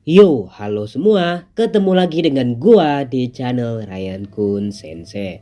Yo, halo semua, ketemu lagi dengan gua di channel Ryan Kun Sensei.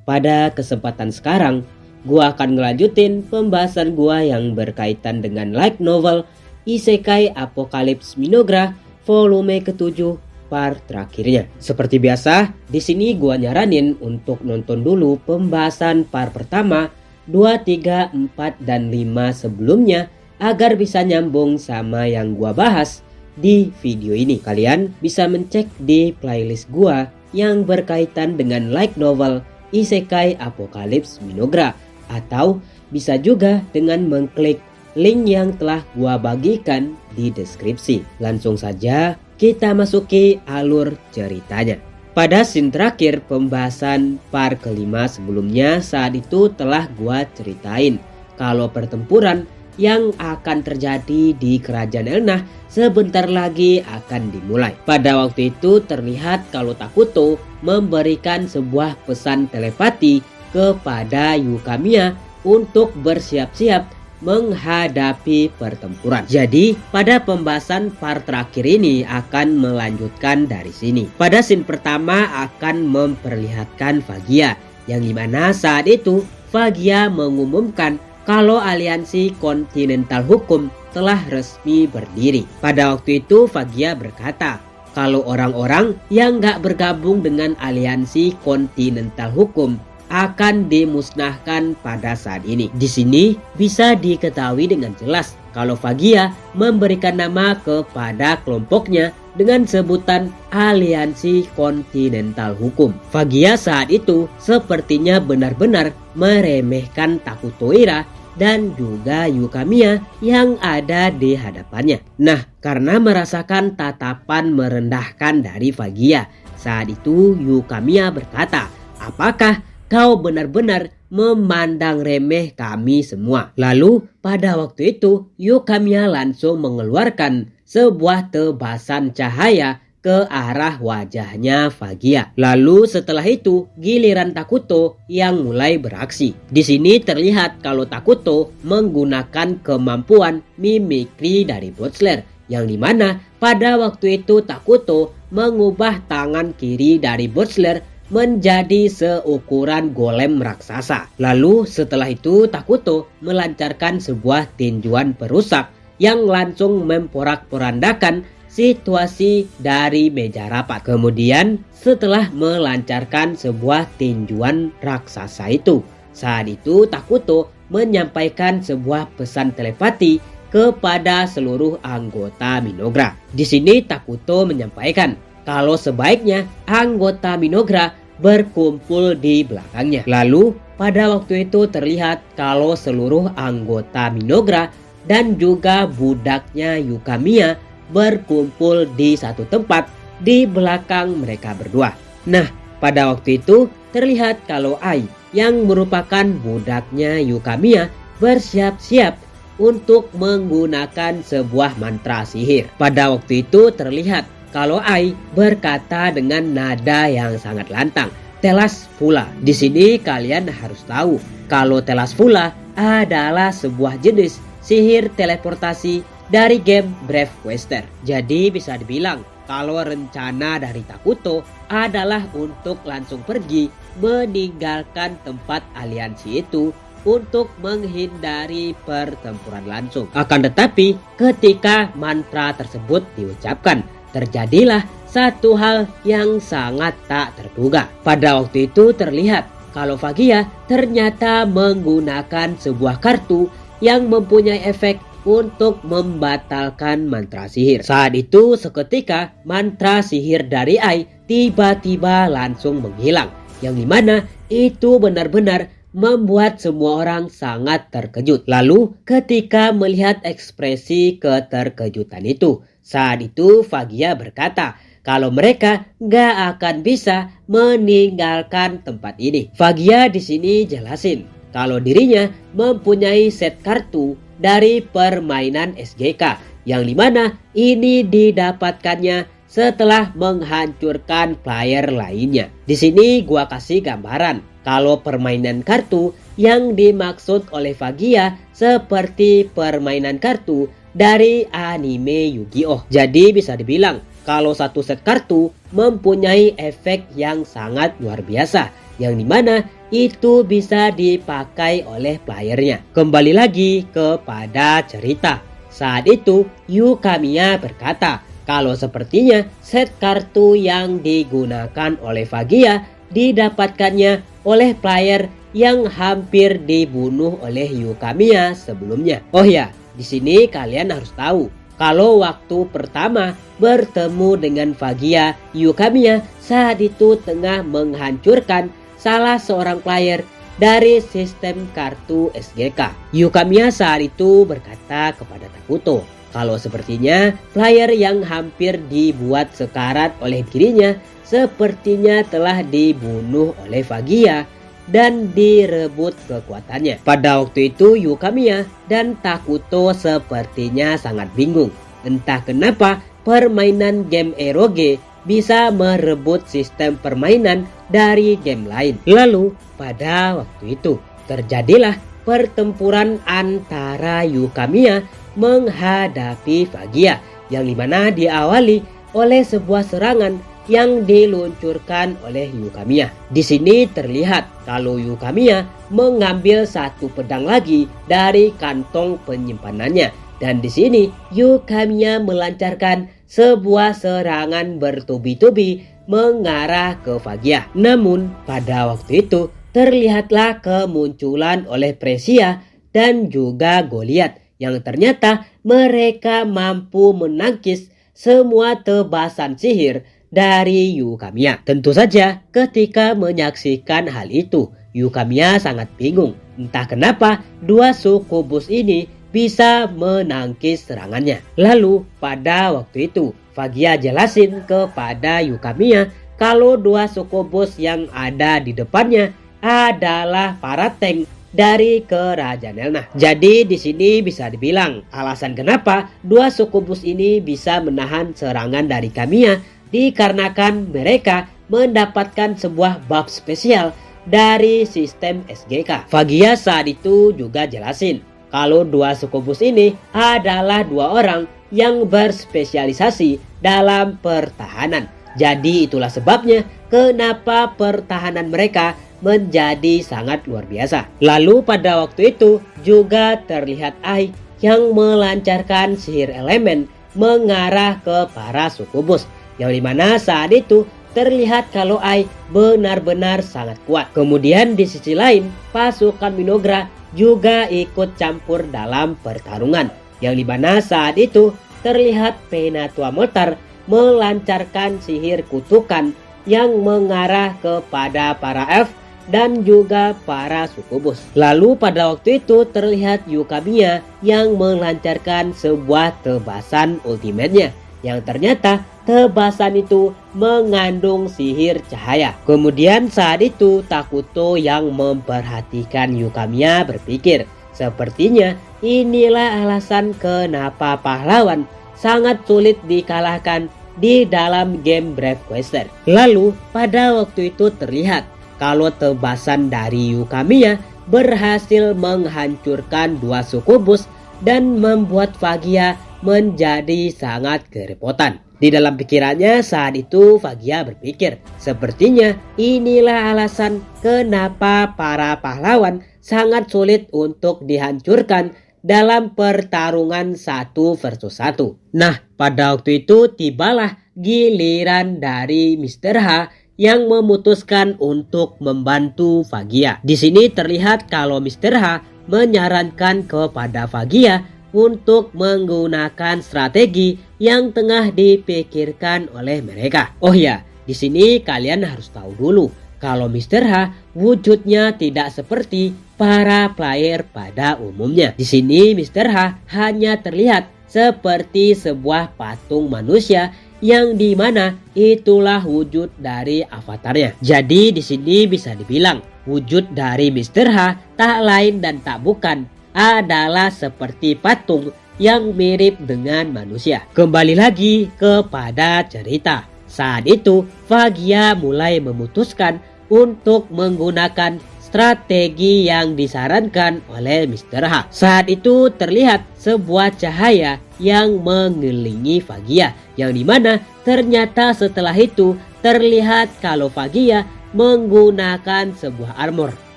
Pada kesempatan sekarang, gua akan ngelanjutin pembahasan gua yang berkaitan dengan light novel Isekai Apocalypse Minogra volume ke-7 part terakhirnya. Seperti biasa, di sini gua nyaranin untuk nonton dulu pembahasan part pertama, 2, 3, 4, dan 5 sebelumnya agar bisa nyambung sama yang gua bahas di video ini. Kalian bisa mencek di playlist gua yang berkaitan dengan light novel Isekai Apocalypse Minogra, atau bisa juga dengan mengklik link yang telah gua bagikan di deskripsi. Langsung saja kita masuki alur ceritanya. Pada scene terakhir pembahasan part kelima sebelumnya, saat itu telah gua ceritain kalau pertempuran yang akan terjadi di kerajaan Elnah sebentar lagi akan dimulai. Pada waktu itu terlihat kalau Takuto memberikan sebuah pesan telepati kepada Yukamiya untuk bersiap-siap menghadapi pertempuran. Jadi pada pembahasan part terakhir ini akan melanjutkan dari sini. Pada scene pertama akan memperlihatkan Fagia, yang dimana saat itu Fagia mengumumkan kalau aliansi kontinental hukum telah resmi berdiri. Pada waktu itu Fagia berkata kalau orang-orang yang gak bergabung dengan aliansi kontinental hukum akan dimusnahkan pada saat ini. Di sini bisa diketahui dengan jelas kalau Fagia memberikan nama kepada kelompoknya dengan sebutan aliansi kontinental hukum. Fagia saat itu sepertinya benar-benar meremehkan Takuto Ira dan juga Yukamiya yang ada di hadapannya. Nah, karena merasakan tatapan merendahkan dari Fagia, saat itu Yukamiya berkata, "Apakah kau benar-benar memandang remeh kami semua?" Lalu pada waktu itu Yukamiya langsung mengeluarkan sebuah tebasan cahaya ke arah wajahnya Fagia. Lalu setelah itu giliran Takuto yang mulai beraksi. Di sini terlihat kalau Takuto menggunakan kemampuan mimikri dari Botsler, yang dimana pada waktu itu Takuto mengubah tangan kiri dari Botsler menjadi seukuran golem raksasa. Lalu setelah itu Takuto melancarkan sebuah tinjuan perusak yang langsung memporak-porandakan situasi dari meja rapat. Kemudian setelah melancarkan sebuah tinjuan raksasa itu, saat itu Takuto menyampaikan sebuah pesan telepati kepada seluruh anggota Minogra. Di sini Takuto menyampaikan kalau sebaiknya anggota Minogra berkumpul di belakangnya. Lalu pada waktu itu terlihat kalau seluruh anggota Minogra dan juga budaknya Yukamiya berkumpul di satu tempat di belakang mereka berdua. Nah, pada waktu itu terlihat kalau Ai yang merupakan budaknya Yukamiya bersiap-siap untuk menggunakan sebuah mantra sihir. Pada waktu itu terlihat kalau Ai berkata dengan nada yang sangat lantang, "Telas Fula." Di sini kalian harus tahu kalau Telas Fula adalah sebuah jenis sihir teleportasi dari game Brave Quester. Jadi bisa dibilang kalau rencana dari Takuto adalah untuk langsung pergi meninggalkan tempat aliansi itu untuk menghindari pertempuran langsung. Akan tetapi ketika mantra tersebut diucapkan, terjadilah satu hal yang sangat tak terduga. Pada waktu itu terlihat kalau Fagia ternyata menggunakan sebuah kartu yang mempunyai efek untuk membatalkan mantra sihir. Saat itu seketika mantra sihir dari Ai tiba-tiba langsung menghilang, yang dimana itu benar-benar membuat semua orang sangat terkejut. Lalu ketika melihat ekspresi keterkejutan itu, saat itu Fagia berkata kalau mereka gak akan bisa meninggalkan tempat ini. Fagia di sini jelasin kalau dirinya mempunyai set kartu dari permainan SGK, yang dimana ini didapatkannya setelah menghancurkan player lainnya. Di sini gua kasih gambaran kalau permainan kartu yang dimaksud oleh Fagia seperti permainan kartu dari anime Yu-Gi-Oh. Jadi bisa dibilang kalau satu set kartu mempunyai efek yang sangat luar biasa, yang dimana itu bisa dipakai oleh playernya. Kembali lagi kepada cerita. Saat itu Yukamiya berkata kalau sepertinya set kartu yang digunakan oleh Fagia didapatkannya oleh player yang hampir dibunuh oleh Yukamiya sebelumnya. Oh ya, di sini kalian harus tahu kalau waktu pertama bertemu dengan Fagia, Yukamiya saat itu tengah menghancurkan salah seorang player dari sistem kartu SGK. Yukamiya saat itu berkata kepada Takuto kalau sepertinya player yang hampir dibuat sekarat oleh dirinya sepertinya telah dibunuh oleh Fagia dan direbut kekuatannya. Pada waktu itu Yukamiya dan Takuto sepertinya sangat bingung. Entah kenapa permainan game eroge bisa merebut sistem permainan dari game lain. Lalu pada waktu itu terjadilah pertempuran antara Yukamiya menghadapi Fagia, yang dimana diawali oleh sebuah serangan yang diluncurkan oleh Yukamiya. Di sini terlihat kalau Yukamiya mengambil satu pedang lagi dari kantong penyimpanannya, dan di sini Yukamiya melancarkan sebuah serangan bertubi-tubi mengarah ke Fagia. Namun pada waktu itu terlihatlah kemunculan oleh Presia dan juga Goliath, yang ternyata mereka mampu menangkis semua tebasan sihir dari Yukamiya. Tentu saja ketika menyaksikan hal itu, Yukamiya sangat bingung. Entah kenapa dua sukubus ini bisa menangkis serangannya. Lalu pada waktu itu Fagia jelasin kepada Yukamiya kalau dua sukubus yang ada di depannya adalah para tank dari kerajaan Elna. Jadi di sini bisa dibilang alasan kenapa dua sukubus ini bisa menahan serangan dari Kamiya dikarenakan mereka mendapatkan sebuah buff spesial dari sistem SGK. Fagia saat itu juga jelasin kalau dua sukubus ini adalah dua orang yang berspesialisasi dalam pertahanan. Jadi itulah sebabnya kenapa pertahanan mereka menjadi sangat luar biasa. Lalu pada waktu itu juga terlihat Ai yang melancarkan sihir elemen mengarah ke para sukubus, yang dimana saat itu terlihat kalau Ai benar-benar sangat kuat. Kemudian di sisi lain pasukan Minogra juga ikut campur dalam pertarungan, yang dimana saat itu terlihat Penatua Moltar melancarkan sihir kutukan yang mengarah kepada para elf dan juga para sukubus. Lalu pada waktu itu terlihat Yukamiya yang melancarkan sebuah tebasan ultimate-nya, yang ternyata tebasan itu mengandung sihir cahaya. Kemudian saat itu Takuto yang memperhatikan Yukamiya berpikir, sepertinya inilah alasan kenapa pahlawan sangat sulit dikalahkan di dalam game Brave Quester. Lalu pada waktu itu terlihat kalau tebasan dari Yukamiya berhasil menghancurkan dua sukubus dan membuat Fagia menjadi sangat kerepotan. Di dalam pikirannya saat itu Fagia berpikir, sepertinya inilah alasan kenapa para pahlawan sangat sulit untuk dihancurkan dalam pertarungan 1 versus 1. Nah, pada waktu itu tibalah giliran dari Mr. H yang memutuskan untuk membantu Fagia. Di sini terlihat kalau Mr. H menyarankan kepada Fagia untuk menggunakan strategi yang tengah dipikirkan oleh mereka. Oh ya, di sini kalian harus tahu dulu kalau Mr. H wujudnya tidak seperti para player pada umumnya. Di sini Mr. H hanya terlihat seperti sebuah patung manusia, yang dimana itulah wujud dari avatarnya. Jadi di sini bisa dibilang wujud dari Mr. H tak lain dan tak bukan adalah seperti patung yang mirip dengan manusia. Kembali lagi kepada cerita. Saat itu Fagia mulai memutuskan untuk menggunakan strategi yang disarankan oleh Mr. H. Saat itu terlihat sebuah cahaya yang mengelilingi Fagia, yang dimana ternyata setelah itu terlihat kalau Fagia menggunakan sebuah armor.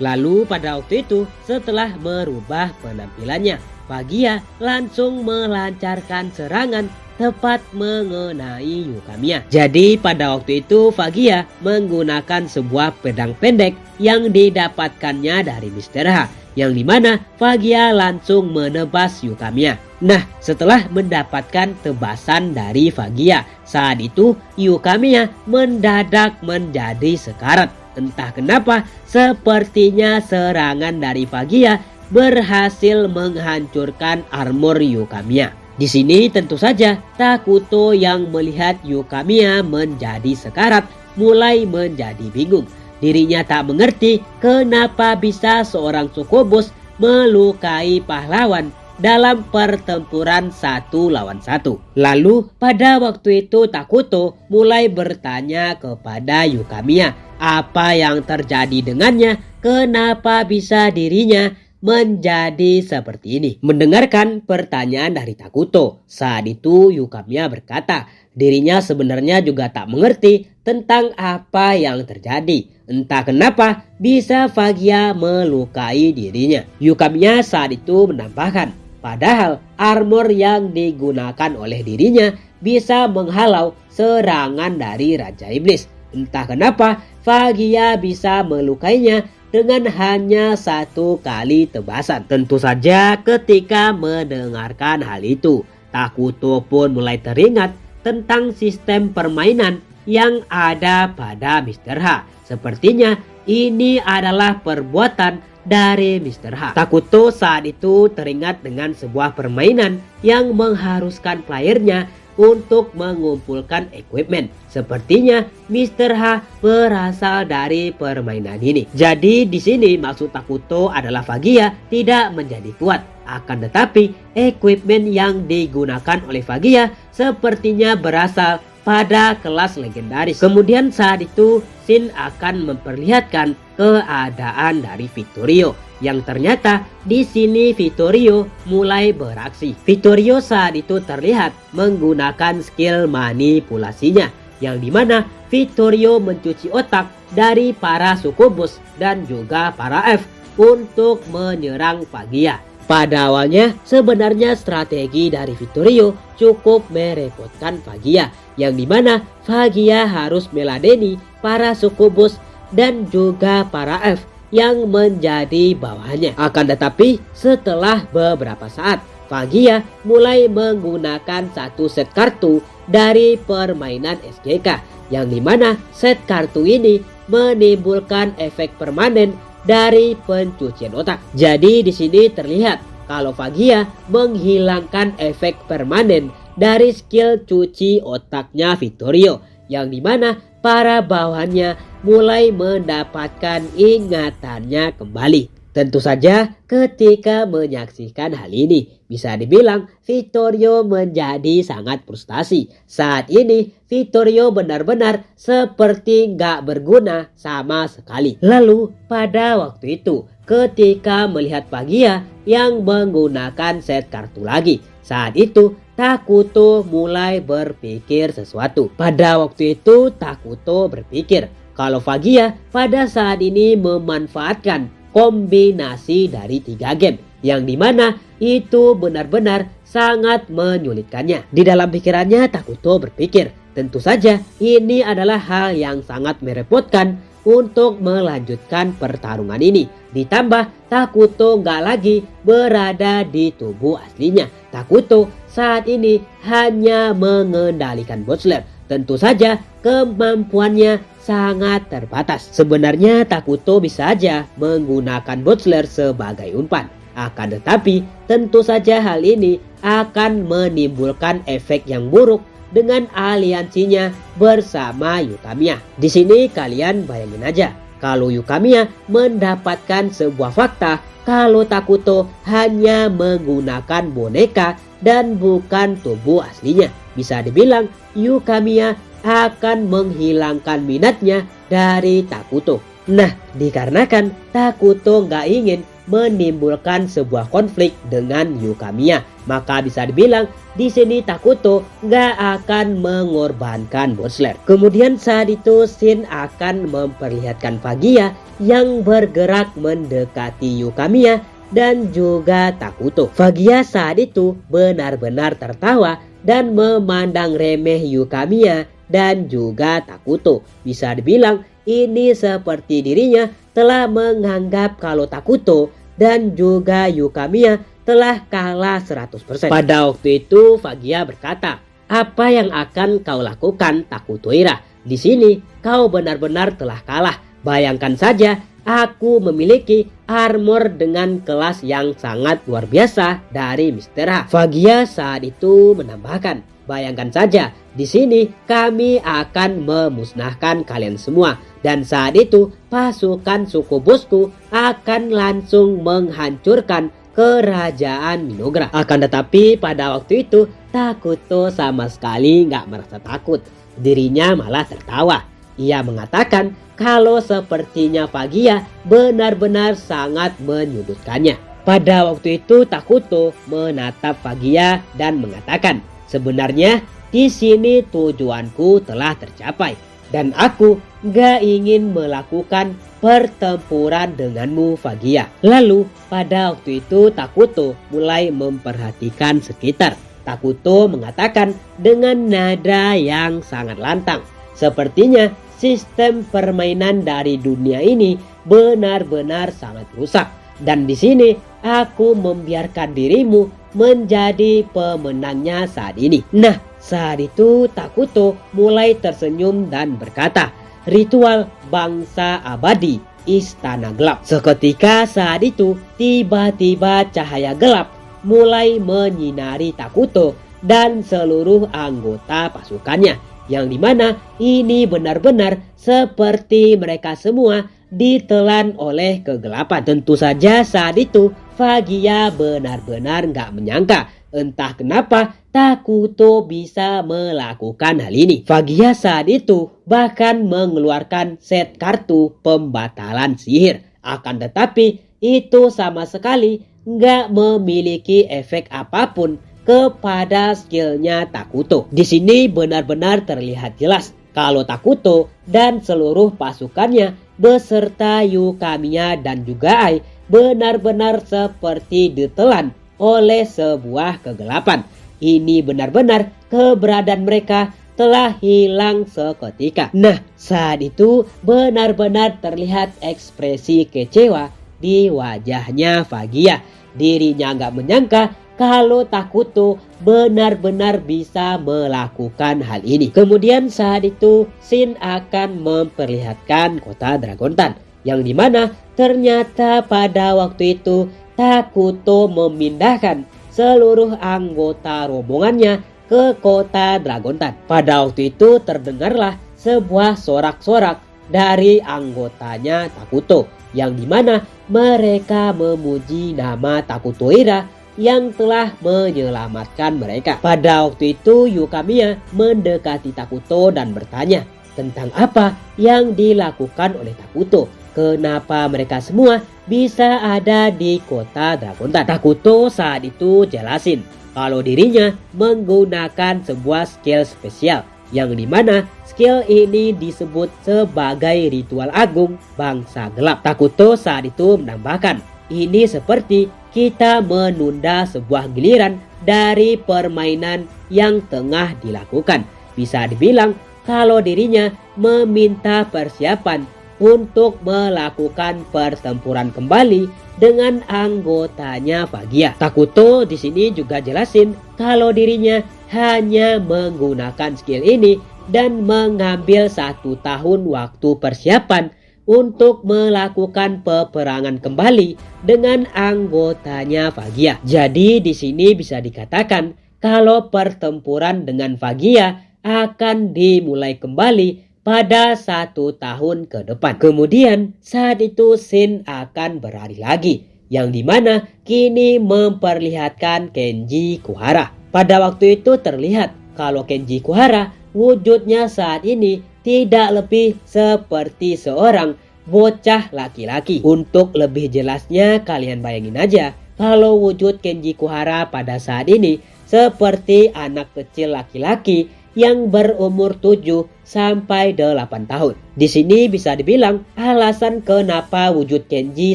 Lalu pada waktu itu setelah merubah penampilannya, Fagia langsung melancarkan serangan tepat mengenai Yukamiya. Jadi pada waktu itu Fagia menggunakan sebuah pedang pendek yang didapatkannya dari Mr. H, yang dimana Fagia langsung menebas Yukamiya. Nah, setelah mendapatkan tebasan dari Fagia, saat itu Yukamiya mendadak menjadi sekarat. Entah kenapa sepertinya serangan dari Fagia berhasil menghancurkan armor Yukamiya. Di sini tentu saja Takuto yang melihat Yukamiya menjadi sekarat mulai menjadi bingung. Dirinya tak mengerti kenapa bisa seorang Tsukubus melukai pahlawan dalam pertempuran 1 lawan 1. Lalu pada waktu itu Takuto mulai bertanya kepada Yukamiya apa yang terjadi dengannya, kenapa bisa dirinya menjadi seperti ini. Mendengarkan pertanyaan dari Takuto, saat itu Yukamiya berkata dirinya sebenarnya juga tak mengerti tentang apa yang terjadi. Entah kenapa bisa Fagia melukai dirinya. Yukamiya saat itu menambahkan, padahal armor yang digunakan oleh dirinya bisa menghalau serangan dari Raja Iblis. Entah kenapa Fagia bisa melukainya dengan hanya 1 kali tebasan. Tentu saja ketika mendengarkan hal itu, Takuto pun mulai teringat tentang sistem permainan yang ada pada Mr. H. Sepertinya ini adalah perbuatan dari Mr. H. Takuto saat itu teringat dengan sebuah permainan yang mengharuskan playernya untuk mengumpulkan equipment. Sepertinya Mr. H berasal dari permainan ini. Jadi di sini maksud Takuto adalah Fagia tidak menjadi kuat. Akan tetapi equipment yang digunakan oleh Fagia sepertinya berasal pada kelas legendaris. Kemudian saat itu Shin akan memperlihatkan keadaan dari Vittorio, yang ternyata di sini Vittorio mulai beraksi. Vittorio saat itu terlihat menggunakan skill manipulasinya, yang dimana Vittorio mencuci otak dari para Tsukubus dan juga para F untuk menyerang Fagia. Pada awalnya sebenarnya strategi dari Vittorio cukup merepotkan Fagia, yang dimana Fagia harus meladeni para Tsukubus dan juga para F yang menjadi bawahannya. Akan tetapi setelah beberapa saat Fagia mulai menggunakan 1 set kartu dari permainan SGK, yang dimana set kartu ini menimbulkan efek permanen dari pencucian otak. Jadi di sini terlihat kalau Fagia menghilangkan efek permanen dari skill cuci otaknya Vittorio, yang dimana para bawahannya mulai mendapatkan ingatannya kembali. Tentu saja ketika menyaksikan hal ini, bisa dibilang Vittorio menjadi sangat frustasi. Saat ini Vittorio benar-benar seperti gak berguna sama sekali. Lalu pada waktu itu ketika melihat Fagia yang menggunakan set kartu lagi, saat itu Takuto mulai berpikir sesuatu. Pada waktu itu Takuto berpikir kalau Fagia pada saat ini memanfaatkan kombinasi dari 3 game, yang dimana itu benar-benar sangat menyulitkannya. Di dalam pikirannya Takuto berpikir, tentu saja ini adalah hal yang sangat merepotkan untuk melanjutkan pertarungan ini. Ditambah Takuto gak lagi berada di tubuh aslinya. Takuto saat ini hanya mengendalikan Botsler. Tentu saja kemampuannya sangat terbatas. Sebenarnya Takuto bisa saja menggunakan Botsler sebagai umpan. Akan tetapi tentu saja hal ini akan menimbulkan efek yang buruk dengan aliansinya bersama Yukamiya. Di sini kalian bayangin aja, kalau Yukamiya mendapatkan sebuah fakta kalau Takuto hanya menggunakan boneka dan bukan tubuh aslinya, bisa dibilang Yukamiya akan menghilangkan minatnya dari Takuto. Nah, dikarenakan Takuto nggak ingin menimbulkan sebuah konflik dengan Yukamiya, maka bisa dibilang di sini Takuto nggak akan mengorbankan Bosler. Kemudian saat itu Shin akan memperlihatkan Fagia yang bergerak mendekati Yukamiya dan juga Takuto. Fagia saat itu benar-benar tertawa dan memandang remeh Yukamiya dan juga Takuto. Bisa dibilang ini seperti dirinya telah menganggap kalau Takuto dan juga Yukamiya telah kalah 100%. Pada waktu itu Fagia berkata, "Apa yang akan kau lakukan, Takutoira? Di sini kau benar-benar telah kalah. Bayangkan saja, aku memiliki armor dengan kelas yang sangat luar biasa dari Mr. H." Fagia saat itu menambahkan, "Bayangkan saja, di sini kami akan memusnahkan kalian semua. Dan saat itu pasukan suku bosku akan langsung menghancurkan kerajaan Minogra." Akan tetapi pada waktu itu Takuto sama sekali nggak merasa takut. Dirinya malah tertawa. Ia mengatakan kalau sepertinya Fagia benar-benar sangat menyudutkannya. Pada waktu itu Takuto menatap Fagia dan mengatakan, "Sebenarnya di sini tujuanku telah tercapai dan aku gak ingin melakukan pertempuran denganmu, Fagia." Lalu pada waktu itu Takuto mulai memperhatikan sekitar. Takuto mengatakan dengan nada yang sangat lantang, "Sepertinya sistem permainan dari dunia ini benar-benar sangat rusak. Dan di sini aku membiarkan dirimu menjadi pemenangnya saat ini." Nah, saat itu Takuto mulai tersenyum dan berkata, "Ritual bangsa abadi Istana Gelap." Seketika saat itu tiba-tiba cahaya gelap mulai menyinari Takuto dan seluruh anggota pasukannya, yang dimana ini benar-benar seperti mereka semua ditelan oleh kegelapan. Tentu saja saat itu Fagia benar-benar gak menyangka entah kenapa Takuto bisa melakukan hal ini. Fagia saat itu bahkan mengeluarkan set kartu pembatalan sihir. Akan tetapi itu sama sekali gak memiliki efek apapun kepada skillnya Takuto. Di sini benar-benar terlihat jelas kalau Takuto dan seluruh pasukannya beserta Yukamiya dan juga Ai benar-benar seperti ditelan oleh sebuah kegelapan. Ini benar-benar keberadaan mereka telah hilang seketika. Nah, saat itu benar-benar terlihat ekspresi kecewa di wajahnya Fagia. Dirinya nggak menyangka kalau Takuto benar-benar bisa melakukan hal ini. Kemudian saat itu Shin akan memperlihatkan kota Dragontan, yang dimana ternyata pada waktu itu Takuto memindahkan seluruh anggota rombongannya ke kota Dragontan. Pada waktu itu terdengarlah sebuah sorak-sorak dari anggotanya Takuto, yang dimana mereka memuji nama Takutoira yang telah menyelamatkan mereka. Pada waktu itu Yukamiya mendekati Takuto dan bertanya tentang apa yang dilakukan oleh Takuto. Kenapa mereka semua bisa ada di kota Dragontan? Takuto saat itu jelasin kalau dirinya menggunakan sebuah skill spesial, yang dimana skill ini disebut sebagai ritual agung bangsa gelap. Takuto saat itu menambahkan, ini seperti kita menunda sebuah giliran dari permainan yang tengah dilakukan. Bisa dibilang kalau dirinya meminta persiapan untuk melakukan pertempuran kembali dengan anggotanya Fagia. Takuto di sini juga jelasin kalau dirinya hanya menggunakan skill ini dan mengambil 1 tahun waktu persiapan untuk melakukan peperangan kembali dengan anggotanya Fagia. Jadi di sini bisa dikatakan kalau pertempuran dengan Fagia akan dimulai kembali pada 1 tahun ke depan. Kemudian saat itu Shin akan berlari lagi, yang dimana kini memperlihatkan Kenji Kuhara. Pada waktu itu terlihat kalau Kenji Kuhara wujudnya saat ini tidak lebih seperti seorang bocah laki-laki. Untuk lebih jelasnya kalian bayangin aja kalau wujud Kenji Kuhara pada saat ini seperti anak kecil laki-laki yang berumur 7 sampai 8 tahun. Di sini bisa dibilang alasan kenapa wujud Kenji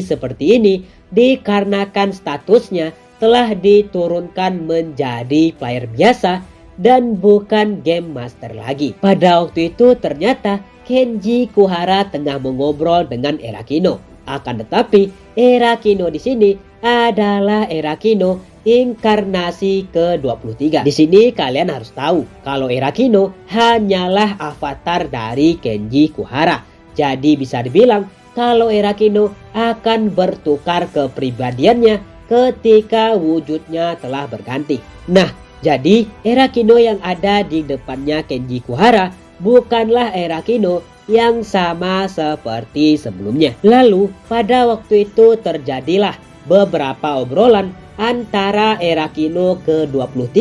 seperti ini dikarenakan statusnya telah diturunkan menjadi player biasa dan bukan game master lagi. Pada waktu itu ternyata Kenji Kuhara tengah mengobrol dengan Erakino. Akan tetapi Erakino di sini adalah Erakino inkarnasi ke-23. Di sini kalian harus tahu kalau Erakino hanyalah avatar dari Kenji Kuhara. Jadi bisa dibilang kalau Erakino akan bertukar kepribadiannya ketika wujudnya telah berganti. Nah, jadi Erakino yang ada di depannya Kenji Kuhara bukanlah Erakino yang sama seperti sebelumnya. Lalu pada waktu itu terjadilah beberapa obrolan antara Erakino ke-23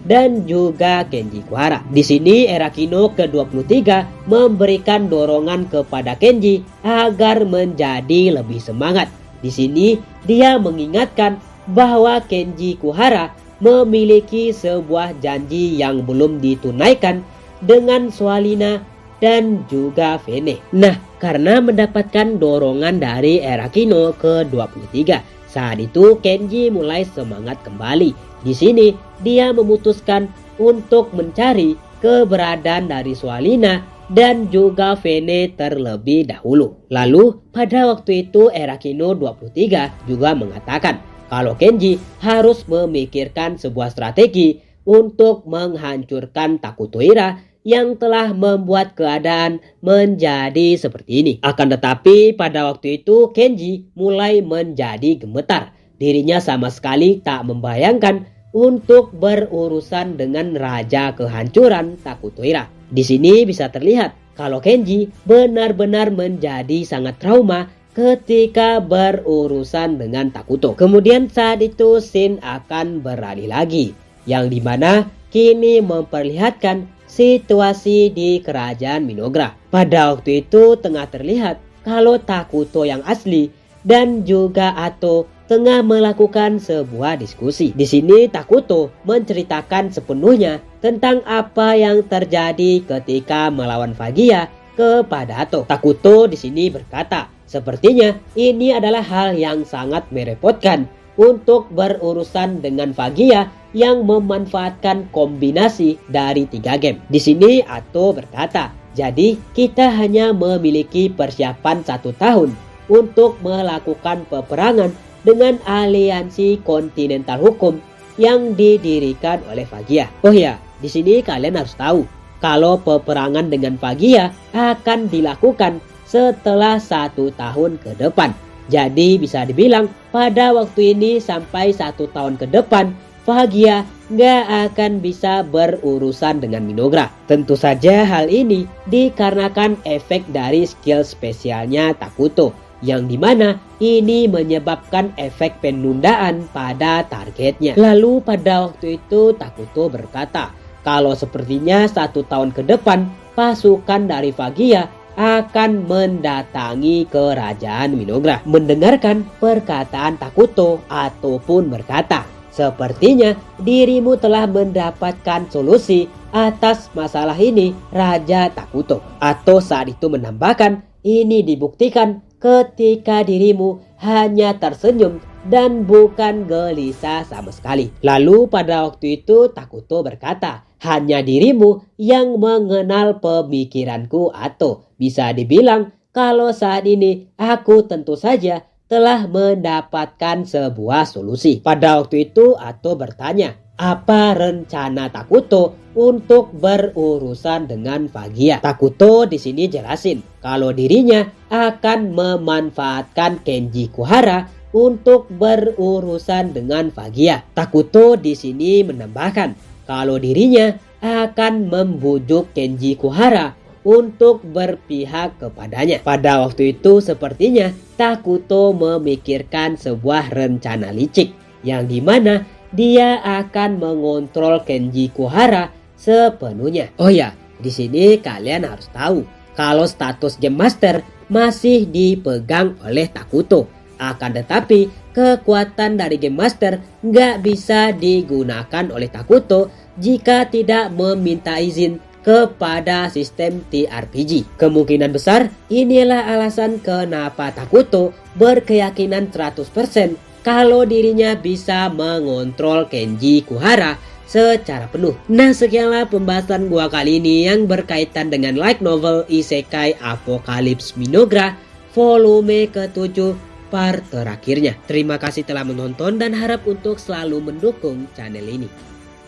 dan juga Kenji Kuhara. Di sini Erakino ke-23 memberikan dorongan kepada Kenji agar menjadi lebih semangat. Di sini dia mengingatkan bahwa Kenji Kuhara memiliki sebuah janji yang belum ditunaikan dengan Swalina dan juga Vene. Nah, karena mendapatkan dorongan dari Erakino ke-23, saat itu Kenji mulai semangat kembali. Di sini dia memutuskan untuk mencari keberadaan dari Swalina dan juga Vene terlebih dahulu. Lalu pada waktu itu Erakino 23 juga mengatakan kalau Kenji harus memikirkan sebuah strategi untuk menghancurkan Takutoira yang telah membuat keadaan menjadi seperti ini. Akan tetapi pada waktu itu Kenji mulai menjadi gemetar. Dirinya sama sekali tak membayangkan untuk berurusan dengan raja kehancuran Takutoira. Di sini bisa terlihat kalau Kenji benar-benar menjadi sangat trauma ketika berurusan dengan Takuto. Kemudian saat itu scene akan beralih lagi, yang dimana kini memperlihatkan situasi di kerajaan Minogra. Pada waktu itu tengah terlihat kalau Takuto yang asli dan juga Ato tengah melakukan sebuah diskusi. Di sini Takuto menceritakan sepenuhnya tentang apa yang terjadi ketika melawan Fagia kepada Ato. Takuto di sini berkata, sepertinya ini adalah hal yang sangat merepotkan untuk berurusan dengan Fagia yang memanfaatkan kombinasi dari 3 game. Di sini Ato berkata, jadi kita hanya memiliki persiapan 1 tahun untuk melakukan peperangan dengan aliansi kontinental hukum yang didirikan oleh Fagia. Oh ya, di sini kalian harus tahu kalau peperangan dengan Fagia akan dilakukan setelah 1 tahun ke depan. Jadi bisa dibilang pada waktu ini sampai 1 tahun ke depan Fagia nggak akan bisa berurusan dengan Minogra. Tentu saja hal ini dikarenakan efek dari skill spesialnya Takuto, yang dimana ini menyebabkan efek penundaan pada targetnya. Lalu pada waktu itu Takuto berkata kalau sepertinya 1 tahun ke depan pasukan dari Fagia akan mendatangi kerajaan Minogra. Mendengarkan perkataan Takuto, Ato pun berkata, sepertinya dirimu telah mendapatkan solusi atas masalah ini, Raja Takuto. Ato saat itu menambahkan, ini dibuktikan ketika dirimu hanya tersenyum dan bukan gelisah sama sekali. Lalu pada waktu itu Takuto berkata, hanya dirimu yang mengenal pemikiranku Ato. Bisa dibilang kalau saat ini aku tentu saja telah mendapatkan sebuah solusi. Pada waktu itu Ato bertanya, apa rencana Takuto untuk berurusan dengan Fagia? Takuto di sini jelasin kalau dirinya akan memanfaatkan Kenji Kuhara untuk berurusan dengan Fagia. Takuto di sini menambahkan kalau dirinya akan membujuk Kenji Kuhara untuk berpihak kepadanya. Pada waktu itu sepertinya Takuto memikirkan sebuah rencana licik yang dimana dia akan mengontrol Kenji Kuhara sepenuhnya. Oh ya, di sini kalian harus tahu kalau status Game Master masih dipegang oleh Takuto. Akan tetapi kekuatan dari Game Master nggak bisa digunakan oleh Takuto jika tidak meminta izin kepada sistem TRPG. Kemungkinan besar inilah alasan kenapa Takuto berkeyakinan 100% kalau dirinya bisa mengontrol Kenji Kuhara secara penuh. Nah, sekianlah pembahasan gua kali ini yang berkaitan dengan light novel Isekai Apocalypse Minogra volume ke-7 part terakhirnya. Terima kasih telah menonton dan harap untuk selalu mendukung channel ini.